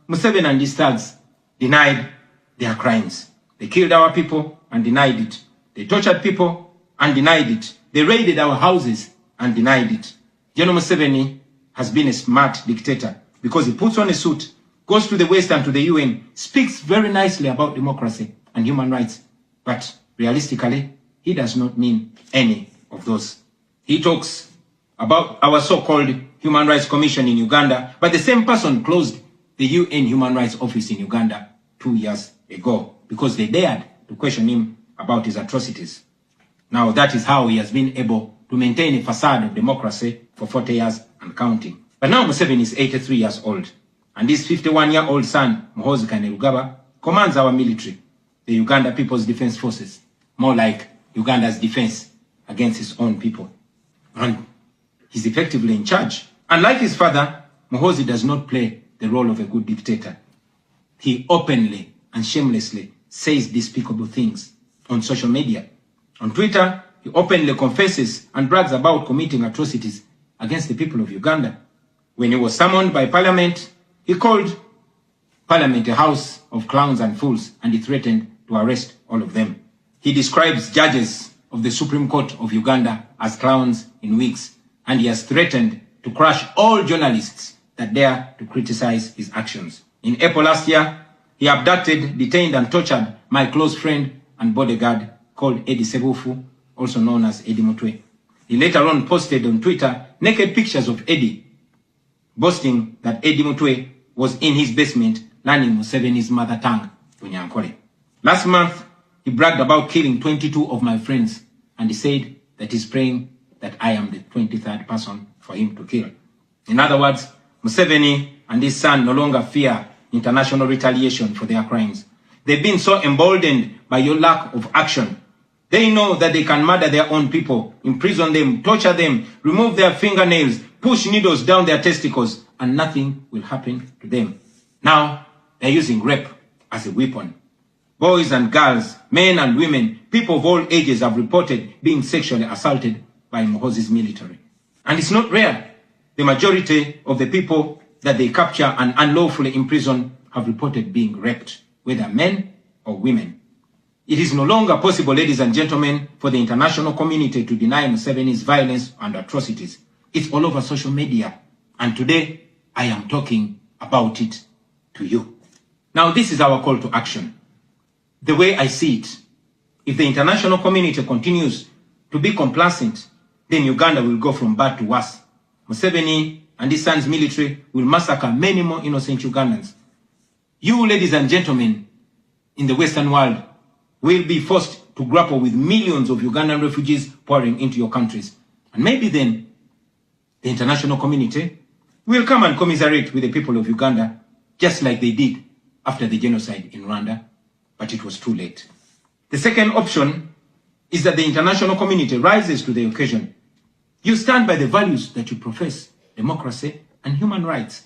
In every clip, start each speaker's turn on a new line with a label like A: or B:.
A: Museveni and his thugs denied their crimes. They killed our people and denied it. They tortured people and denied it. They raided our houses and denied it. General Museveni has been a smart dictator because he puts on a suit, goes to the West and to the UN, speaks very nicely about democracy and human rights. But realistically, he does not mean any of those. He talks about our so-called Human Rights Commission in Uganda, but the same person closed the UN Human Rights Office in Uganda 2 years ago because they dared to question him about his atrocities. Now that is how he has been able to maintain a facade of democracy for 40 years and counting. But now Museveni is 83 years old, and his 51-year-old son, Muhoozi Kainerugaba, commands our military, the Uganda People's Defense Forces, more like Uganda's defense against his own people. And he's effectively in charge. Unlike his father, Muhoozi does not play the role of a good dictator. He openly and shamelessly says despicable things on social media. On Twitter, he openly confesses and brags about committing atrocities against the people of Uganda. When he was summoned by Parliament, he called Parliament a house of clowns and fools, and he threatened to arrest all of them. He describes judges of the Supreme Court of Uganda as clowns in wigs, and he has threatened to crush all journalists that dare to criticize his actions. In April last year, he abducted, detained, and tortured my close friend and bodyguard called Eddie Sebufu, also known as Eddie Mutwe. He later on posted on Twitter naked pictures of Eddie, boasting that Eddie Mutwe was in his basement learning Museveni's mother tongue, Bunyankole. Last month, he bragged about killing 22 of my friends, and he said that he's praying that I am the 23rd person for him to kill. In other words, Museveni and his son no longer fear international retaliation for their crimes. They've been so emboldened by your lack of action. They know that they can murder their own people, imprison them, torture them, remove their fingernails, push needles down their testicles, and nothing will happen to them. Now, they're using rape as a weapon. Boys and girls, men and women, people of all ages have reported being sexually assaulted by Muhoozi's military. And it's not rare. The majority of the people that they capture and unlawfully imprison have reported being raped, whether men or women. It is no longer possible, ladies and gentlemen, for the international community to deny Museveni's violence and atrocities. It's all over social media. And today, I am talking about it to you. Now, this is our call to action. The way I see it, if the international community continues to be complacent, then Uganda will go from bad to worse. Museveni and his son's military will massacre many more innocent Ugandans. You, ladies and gentlemen, in the Western world, will be forced to grapple with millions of Ugandan refugees pouring into your countries. And maybe then, the international community will come and commiserate with the people of Uganda, just like they did after the genocide in Rwanda, but it was too late. The second option is that the international community rises to the occasion. You stand by the values that you profess, democracy and human rights.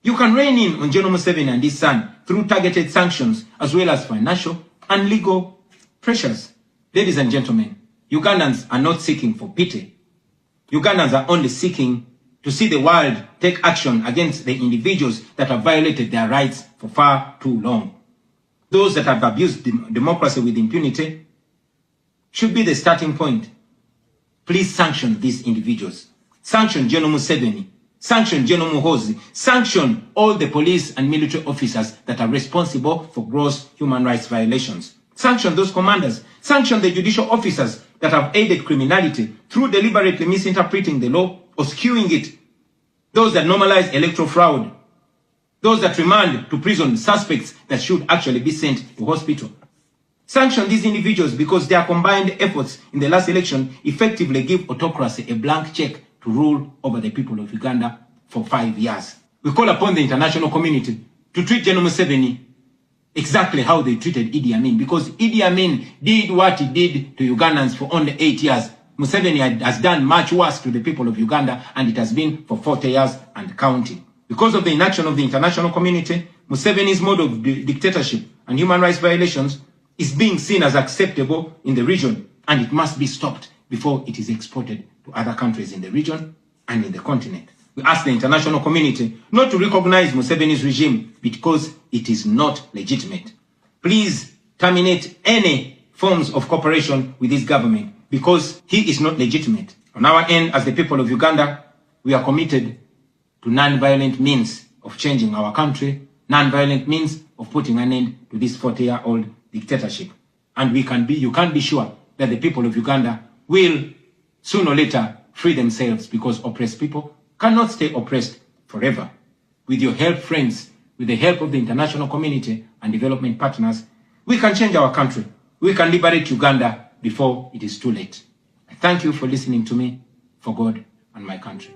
A: You can rein in on General Museveni and his son through targeted sanctions as well as financial and legal pressures. Ladies and gentlemen, Ugandans are not seeking for pity. Ugandans are only seeking to see the world take action against the individuals that have violated their rights for far too long. Those that have abused democracy with impunity should be the starting point. Please sanction these individuals. Sanction General Museveni. Sanction General Muhoozi. Sanction all the police and military officers that are responsible for gross human rights violations. Sanction those commanders. Sanction the judicial officers that have aided criminality through deliberately misinterpreting the law or skewing it. Those that normalize electoral fraud. Those that remand to prison suspects that should actually be sent to hospital. Sanction these individuals because their combined efforts in the last election effectively give autocracy a blank check to rule over the people of Uganda for 5 years. We call upon the international community to treat General Museveni exactly how they treated Idi Amin, because Idi Amin did what he did to Ugandans for only 8 years. Museveni has done much worse to the people of Uganda, and it has been for 40 years and counting. Because of the inaction of the international community, Museveni's mode of dictatorship and human rights violations is being seen as acceptable in the region, and it must be stopped before it is exported to other countries in the region and in the continent. We ask the international community not to recognize Museveni's regime because it is not legitimate. Please terminate any forms of cooperation with this government because he is not legitimate. On our end, as the people of Uganda, we are committed to non-violent means of changing our country, non-violent means of putting an end to this 40-year-old dictatorship. And you can be sure that the people of Uganda will sooner or later free themselves, because oppressed people cannot stay oppressed forever. With your help, friends, with the help of the international community and development partners, we can change our country. We can liberate Uganda before it is too late. I thank you for listening to me, for God and my country.